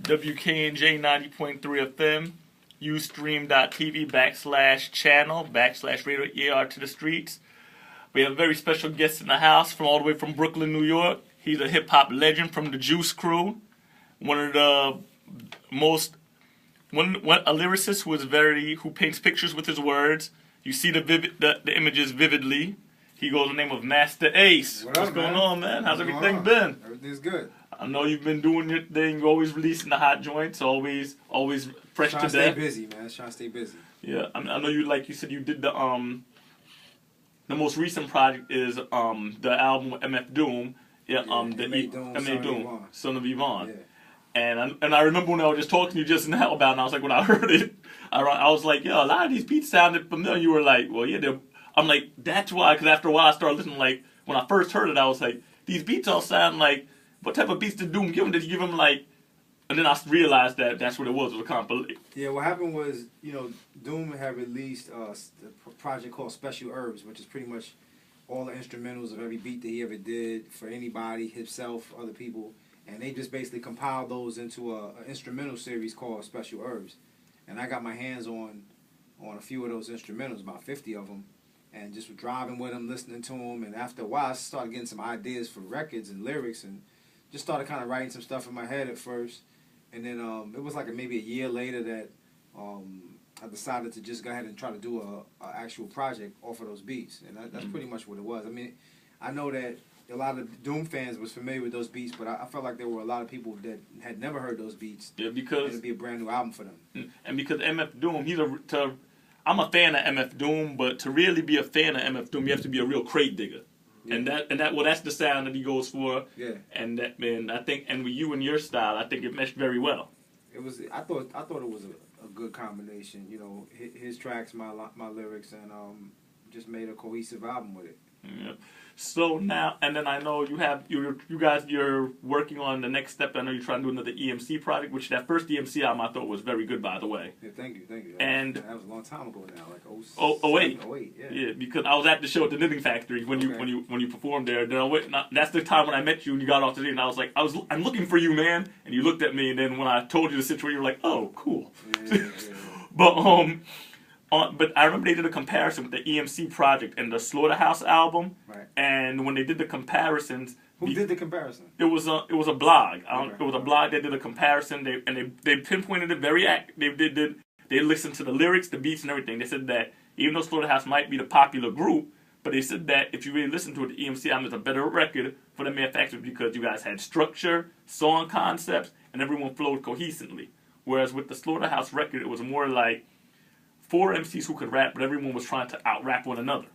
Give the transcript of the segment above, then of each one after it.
WKNJ 90.3 FM, Ustream.tv/channel/radio ER to the streets. We have a very special guest in the house from all the way from Brooklyn, New York. He's a hip-hop legend from the Juice Crew. One of the most... a lyricist who paints pictures with his words. You see the images vividly. He goes by the name of Masta Ace. What's going on, man? How's everything been? Everything's good. I know you've been doing your thing. You're always releasing the hot joints. Always fresh to death. Trying to stay busy, man. Trying to stay busy. Yeah, I know you. Like you said, you did the most recent project is the album with MF Doom. Yeah, M.A. Doom, Son of Yvonne. Yeah. And I remember when I was just talking to you just now about it, and I was like, when I heard it, I was like, yeah, a lot of these beats sounded familiar. You were like, well, yeah, I'm like, that's why, because after a while I started listening, like, when I first heard it, I was like, these beats all sound like, what type of beats did Doom give him? Did he give him, like, and then I realized that that's what it was a compilation. Yeah, what happened was, Doom had released a project called Special Herbs, which is pretty much all the instrumentals of every beat that he ever did for anybody, himself, other people. And they just basically compiled those into an instrumental series called Special Herbs. And I got my hands on a few of those instrumentals, about 50 of them, and just driving with them, listening to them. And after a while, I started getting some ideas for records and lyrics, and just started kind of writing some stuff in my head at first. And then it was like maybe a year later that I decided to just go ahead and try to do a actual project off of those beats. And that's pretty much what it was. I mean, I know that a lot of Doom fans was familiar with those beats, but I felt like there were a lot of people that had never heard those beats. Yeah, because it'd be a brand new album for them. And because MF Doom, I'm a fan of MF Doom, but to really be a fan of MF Doom, you have to be a real crate digger. Yeah. That's the sound that he goes for. Yeah. And I think, and with you and your style, I think it meshed very well. It was. I thought it was a good combination. His tracks, my lyrics, and just made a cohesive album with it. Yeah. So now, and then I know you're working on the next step. I know you're trying to do another EMC project, which that first EMC album I thought was very good, by the way. Yeah, thank you. That was a long time ago now, like 08. 08, yeah. Yeah, because I was at the show at the Knitting Factory when you performed there. Then that's the time when I met you and you got off the stage, and I was like, I'm looking for you, man. And you looked at me, and then when I told you the situation, you were like, oh, cool. Yeah. But I remember they did a comparison with the EMC project and the Slaughterhouse album. Right. And when they did the comparisons, who did the comparison? It was a blog. It was a blog that did a comparison. They pinpointed it very They listened to the lyrics, the beats, and everything. They said that even though Slaughterhouse might be the popular group, but they said that if you really listen to it, the EMC album is a better record for the manufacturers because you guys had structure, song concepts, and everyone flowed cohesively. Whereas with the Slaughterhouse record, it was more like 4 MCs who could rap, but everyone was trying to out-rap one another.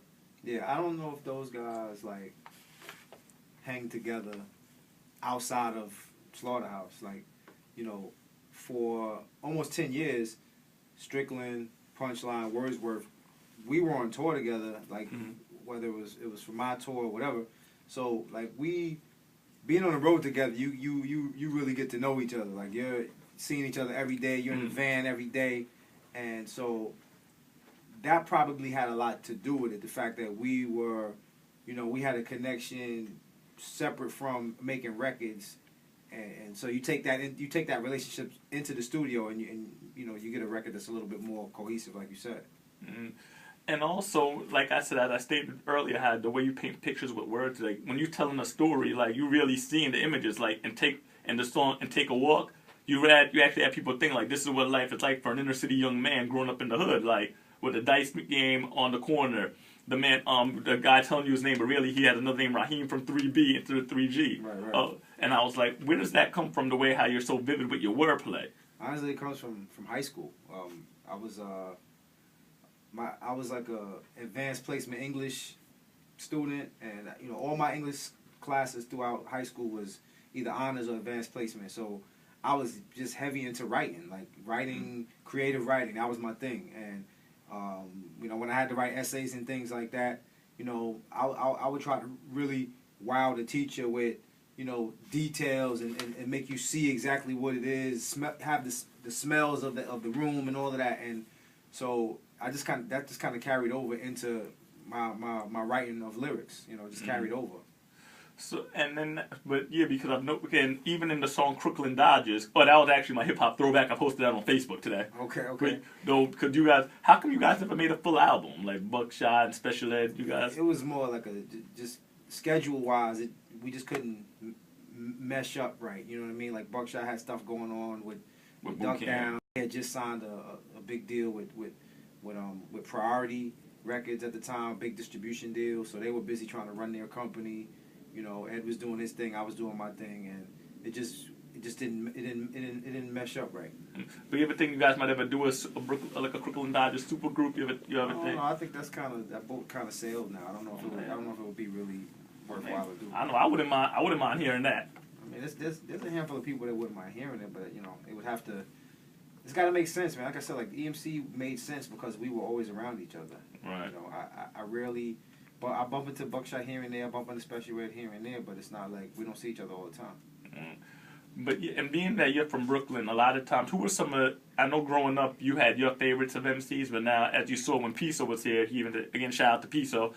Yeah, I don't know if those guys, hang together outside of Slaughterhouse. For almost 10 years, Strickland, Punchline, Wordsworth, we were on tour together, whether it was for my tour or whatever. So, we, being on the road together, you really get to know each other. You're seeing each other every day, you're in the van every day, and so that probably had a lot to do with it. The fact that we were, we had a connection separate from making records, and so you take that relationship into the studio, and you get a record that's a little bit more cohesive, like you said. Mm-hmm. And also, like I said, as I stated earlier, how the way you paint pictures with words, when you're telling a story, you really seeing the images, and take a walk. You actually have people think this is what life is like for an inner city young man growing up in the hood, with a dice game on the corner. The man, the guy telling you his name, but really he had another name, Raheem from 3B into the 3G. Right. And I was like, where does that come from? The way how you're so vivid with your wordplay. Honestly, it comes from high school. I was like a advanced placement English student, and all my English classes throughout high school was either honors or advanced placement. So I was just heavy into writing, creative writing. That was my thing. And when I had to write essays and things like that, I would try to really wow the teacher with, details and make you see exactly what it is, have the smells of the room and all of that. And so that just kind of carried over into my writing of lyrics, carried over. So and then, but yeah, because I've no, and even in the song "Crooklyn Dodgers," oh, that was actually my hip hop throwback. I posted that on Facebook today. Okay. Though, could you guys? How come you guys never made a full album like Buckshot and Special Ed? You guys? It was more like just schedule wise. We just couldn't mesh up right. You know what I mean? Like Buckshot had stuff going on with Duck Down. He had just signed a big deal with Priority Records at the time, big distribution deal. So they were busy trying to run their company. You know, Ed was doing his thing, I was doing my thing, and it just didn't mesh up right. But you ever think you guys might ever do like a Crooklyn Dodgers super group? You ever think? No, I think that boat kind of sailed now. I don't know if it would be really worthwhile to do. I know I wouldn't mind hearing that. I mean, there's a handful of people that wouldn't mind hearing it, but you know, it would have to. It's got to make sense, man. Like I said, like EMC made sense because we were always around each other. Right. You know, I rarely, but I bump into Buckshot here and there, I bump into Special Ed here and there, but it's not like we don't see each other all the time. Mm. But yeah, and being that you're from Brooklyn, a lot of times, who were some of? I know growing up you had your favorites of MCs, but now as you saw when Piso was here, he even again shout out to Piso.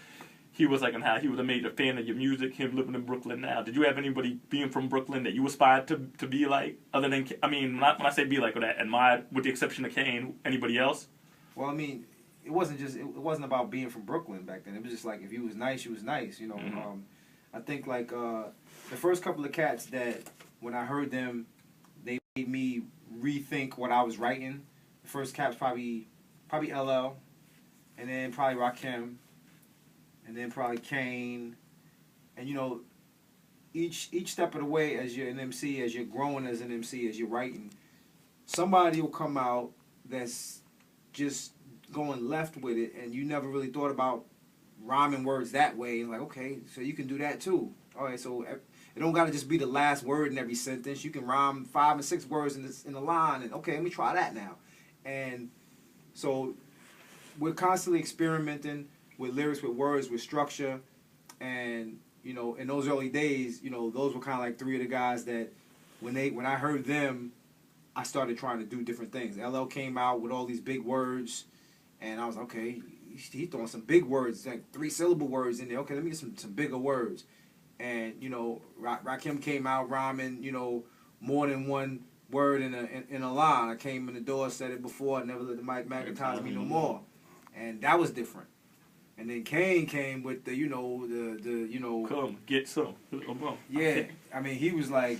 He was like on how he was a major fan of your music. Him living in Brooklyn now. Did you have anybody being from Brooklyn that you aspired to be like? Other than I mean, when I say be like, or that admired, with the exception of Kane, anybody else? Well, I mean, it wasn't about being from Brooklyn back then. It was just like if you was nice, you was nice. You know, Mm-hmm. I think like the first couple of cats that when I heard them, they made me rethink what I was writing. The first cat was probably LL, and then probably Rakim. And then probably Kane, and you know, each step of the way as you're an MC, as you're growing as an MC, as you're writing, somebody will come out that's just going left with it, and you never really thought about rhyming words that way. And like, okay, so you can do that too. All right, so it don't got to just be the last word in every sentence. You can rhyme 5 and 6 words in the line, and okay, let me try that now. And so we're constantly experimenting with lyrics, with words, with structure, and you know, in those early days, you know, those were kind of like 3 of the guys that when I heard them, I started trying to do different things. LL came out with all these big words, and I was okay. He's throwing some big words, like 3-syllable words in there. Okay, let me get some bigger words. And you know, Rakim came out rhyming, you know, more than one word in a line. I came in the door, said it before, never let the mic magnetize me no more, and that was different. And then Kane came with the, you know, come get some. Yeah, I mean he was like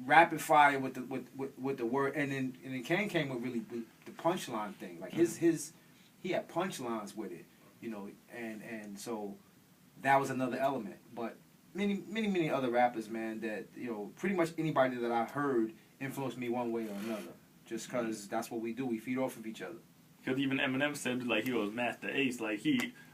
rapid fire with the word, and then Kane came with really the punchline thing. Like he had punchlines with it, you know, and so that was another element. But many other rappers, man, that you know, pretty much anybody that I heard influenced me one way or another, just because that's what we do. We feed off of each other. Because even Eminem said like he was Master Ace. Like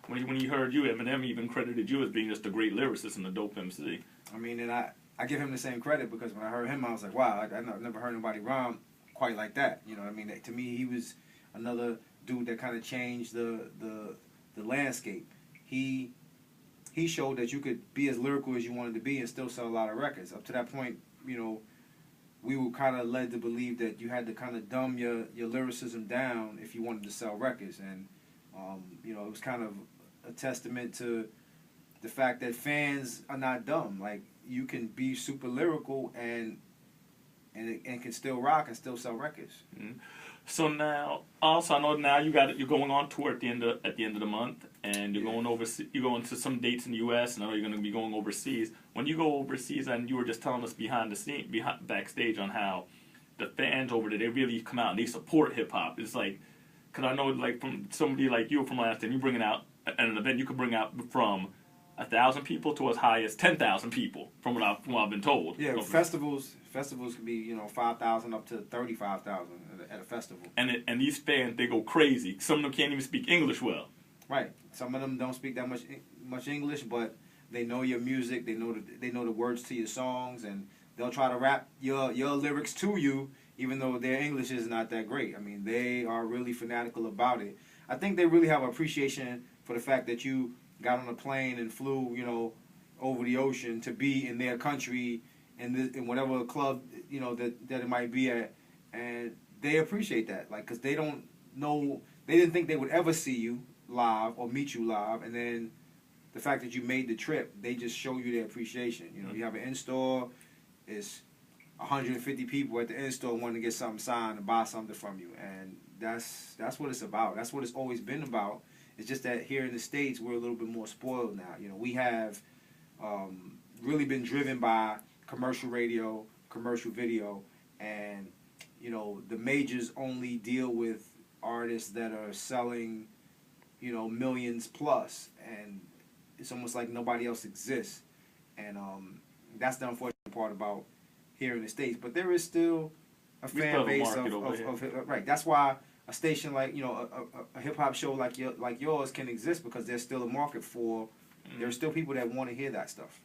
when he heard you, Eminem even credited you as being just a great lyricist and a dope MC. I mean, and I give him the same credit because when I heard him, I was like, wow, I've never heard anybody rhyme quite like that. You know what I mean? To me, he was another dude that kind of changed the landscape. He showed that you could be as lyrical as you wanted to be and still sell a lot of records. Up to that point, you know, we were kind of led to believe that you had to kind of dumb your lyricism down if you wanted to sell records. And, you know, it was kind of a testament to the fact that fans are not dumb. Like, you can be super lyrical and can still rock and still sell records. Mm-hmm. So now, also I know now you're going on tour at the end of the month, and you're going overseas. You're going to some dates in the U.S. and I know you're going to be going overseas. When you go overseas, and you were just telling us backstage on how the fans over there, they really come out and they support hip hop. It's like, cause I know like from somebody like you from last time, you bringing out at an event, you could bring out from 1,000 people to as high as 10,000 people, from what I've been told. Yeah, festivals could be 5,000 up to 35,000 at a festival. And these fans, they go crazy. Some of them can't even speak English well. Right. Some of them don't speak that much English, but they know your music. They know the words to your songs, and they'll try to rap your lyrics to you, even though their English is not that great. I mean, they are really fanatical about it. I think they really have appreciation for the fact that you got on a plane and flew, over the ocean to be in their country in whatever club, that it might be at, and they appreciate that, like, because they don't know, they didn't think they would ever see you live or meet you live, and then the fact that you made the trip, they just show you their appreciation. You know, you have an in-store, it's 150 people at the in-store wanting to get something signed and buy something from you, and that's what it's about. That's what it's always been about. It's just that here in the States, we're a little bit more spoiled now. You know, we have really been driven by commercial radio, commercial video, and, you know, the majors only deal with artists that are selling, you know, millions plus, and it's almost like nobody else exists. And that's the unfortunate part about here in the States. But there is still a fan base of right. That's why a station like, you know, a hip hop show like yours can exist, because there's still a market for. There's still people that want to hear that stuff.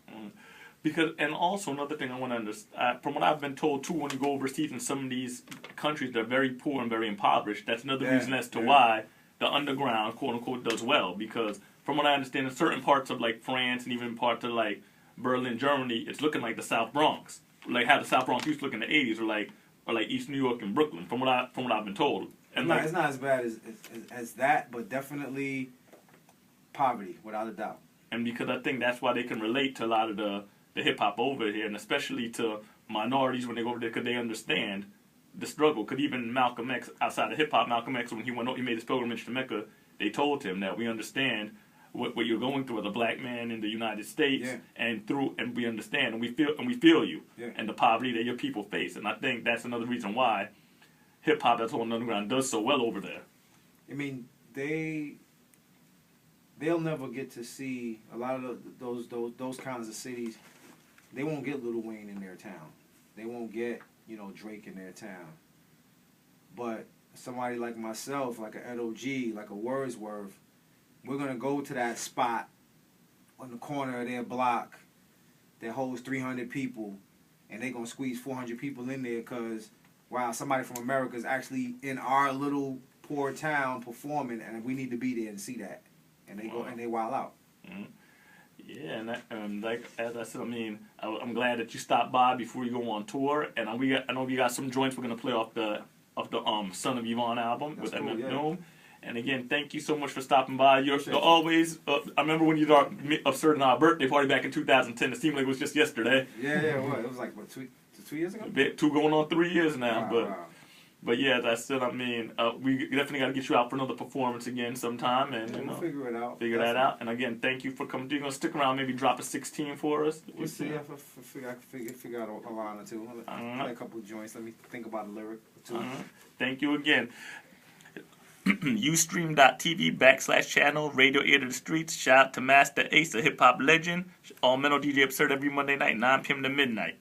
Because, and also another thing I want to understand, from what I've been told too, when you go overseas in some of these countries that are very poor and very impoverished, that's another reason as to why the underground, quote unquote, does well. Because from what I understand, in certain parts of like France and even parts of like Berlin, Germany, it's looking like the South Bronx, like how the South Bronx used to look in the '80s, or like East New York and Brooklyn. From what I've been told, and it's not as bad as that, but definitely poverty without a doubt. And because I think that's why they can relate to a lot of the hip hop over here, and especially to minorities when they go over there, because they understand the struggle. Because even Malcolm X, outside of hip hop, Malcolm X, when he made his pilgrimage to Mecca, they told him that we understand what you're going through as a black man in the United States, and we understand and we feel you, and the poverty that your people face. And I think that's another reason why hip hop as a whole underground does so well over there. I mean, they'll never get to see a lot of those kinds of cities. They won't get Lil Wayne in their town. They won't get, you know, Drake in their town. But somebody like myself, like a Ed.O.G., like a Wordsworth, we're going to go to that spot on the corner of their block that holds 300 people, and they're going to squeeze 400 people in there because, wow, somebody from America is actually in our little poor town performing, and we need to be there and see that. And they go and they wild out. Mm-hmm. Yeah, and like as I said, I mean, I'm glad that you stopped by before you go on tour. And I know we got some joints we're gonna play off the Son of Yvonne album with MF Doom. And again, thank you so much for stopping by. You're always. I remember when you were absurd in our birthday party back in 2010. It seemed like it was just yesterday. Yeah, it was like what, 2 years ago. 2 going on 3 years now, wow. But yeah, as I said, I mean, we definitely got to get you out for another performance again sometime, and we'll figure it out. Figure that out. And again, thank you for coming. You're gonna stick around, maybe drop a 16 for us. We'll see if I can figure out a line or two. Play a couple of joints. Let me think about a lyric or two. Thank you again. Ustream.tv/channel Radio Ear to the Streets. Shout out to Masta Ace, a hip hop legend. All Mental DJ Absurd every Monday night, 9 p.m. to midnight.